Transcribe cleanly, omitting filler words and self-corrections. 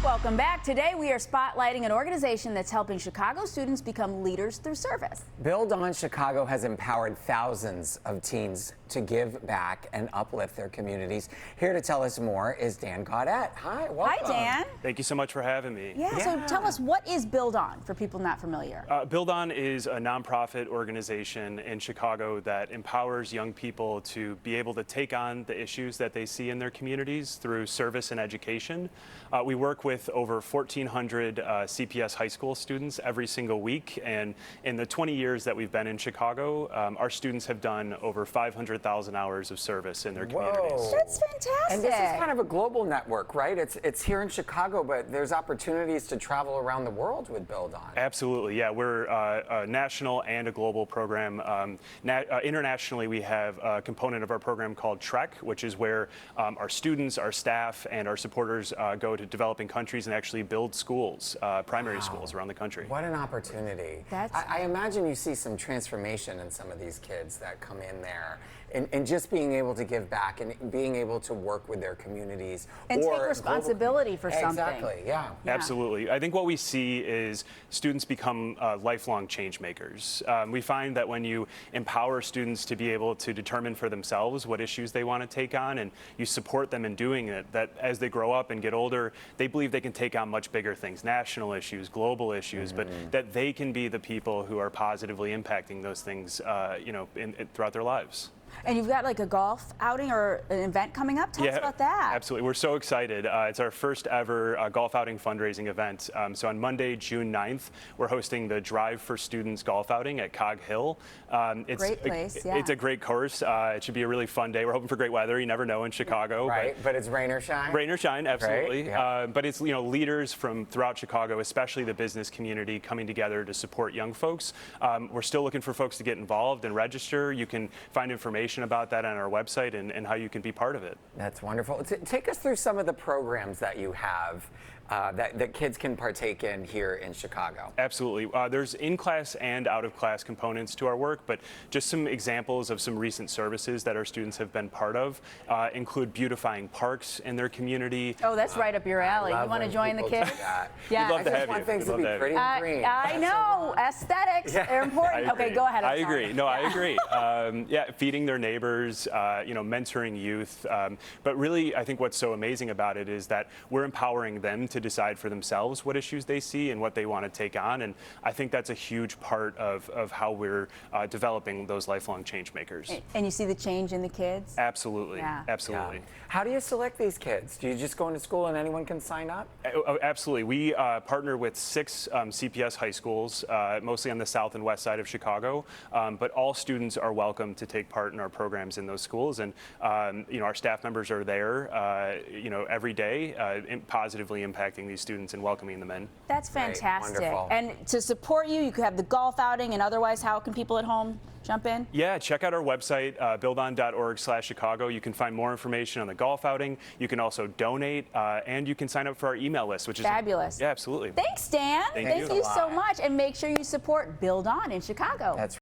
Welcome back. Today we are spotlighting an organization that's helping Chicago students become leaders through service. buildOn Chicago has empowered thousands of teens to give back and uplift their communities. Here to tell us more is Dan Gaudette. Hi, welcome. Hi, Dan. Thank you so much for having me. Yeah, so tell us, what is buildOn for people not familiar? buildOn is a nonprofit organization in Chicago that empowers young people to be able to take on the issues that they see in their communities through service and education. We work with over 1,400 CPS high school students every single week, and in the 20 years that we've been in Chicago, our students have done over 500,000 hours of service in their communities. That's fantastic. And this is kind of a global network, right? It's here in Chicago, but there's opportunities to travel around the world with buildOn. Absolutely, yeah. We're a national and a global program. Internationally, we have a component of our program called TREC, which is where our students, our staff, and our supporters go to developing countries and actually build schools, primary schools around the country. What an opportunity. I imagine you see some transformation in some of these kids that come in there, and just being able to give back and being able to work with their communities. And take responsibility for something. Exactly, yeah. Absolutely. I think what we see is students become lifelong change makers. We find that when you empower students to be able to determine for themselves what issues they want to take on, and you support them in doing it, that as they grow up and get older, they believe they can take on much bigger things, national issues, global issues, but that they can be the people who are positively impacting those things, throughout their lives. And you've got like a golf outing or an event coming up. Tell us about that. Absolutely. We're so excited. It's our first ever golf outing fundraising event. So on Monday, June 9th, we're hosting the Drive for Students golf outing at Cog Hill. Great place, yeah. It's a great course. It should be a really fun day. We're hoping for great weather. You never know in Chicago. Right, but it's rain or shine? Rain or shine, absolutely. Right, yeah. But it's leaders from throughout Chicago, especially the business community, coming together to support young folks. We're still looking for folks to get involved and register. You can find information about that on our website and how you can be part of it. That's wonderful. Take us through some of the programs that you have that kids can partake in here in Chicago. Absolutely. There's in-class and out-of-class components to our work, but just some examples of some recent services that our students have been part of include beautifying parks in their community. Oh, that's right up your alley. You want to join the kids? Yeah. We'd love to have you. I just want things to be pretty and green. I know. Aesthetics are important. Okay, go ahead. I agree. No, I agree. Feeding their neighbors, mentoring youth. But really, I think what's so amazing about it is that we're empowering them to decide for themselves what issues they see and what they want to take on. And I think that's a huge part of how we're developing those lifelong change makers. And you see the change in the kids? Absolutely. Yeah. Absolutely. Yeah. How do you select these kids? Do you just go into school and anyone can sign up? Absolutely. We partner with 6 CPS high schools, mostly on the south and west side of Chicago, but all students are welcome to take part in our programs in those schools. And our staff members are there, every day, positively impacting these students and welcoming them in. That's fantastic. Wonderful. And to support you, you could have the golf outing, and otherwise, how can people at home jump in? Yeah, check out our website, buildon.org/Chicago. You can find more information on the golf outing. You can also donate, and you can sign up for our email list, which is fabulous. Yeah, absolutely. Thanks, Dan. Thank you so much. And make sure you support buildOn in Chicago. That's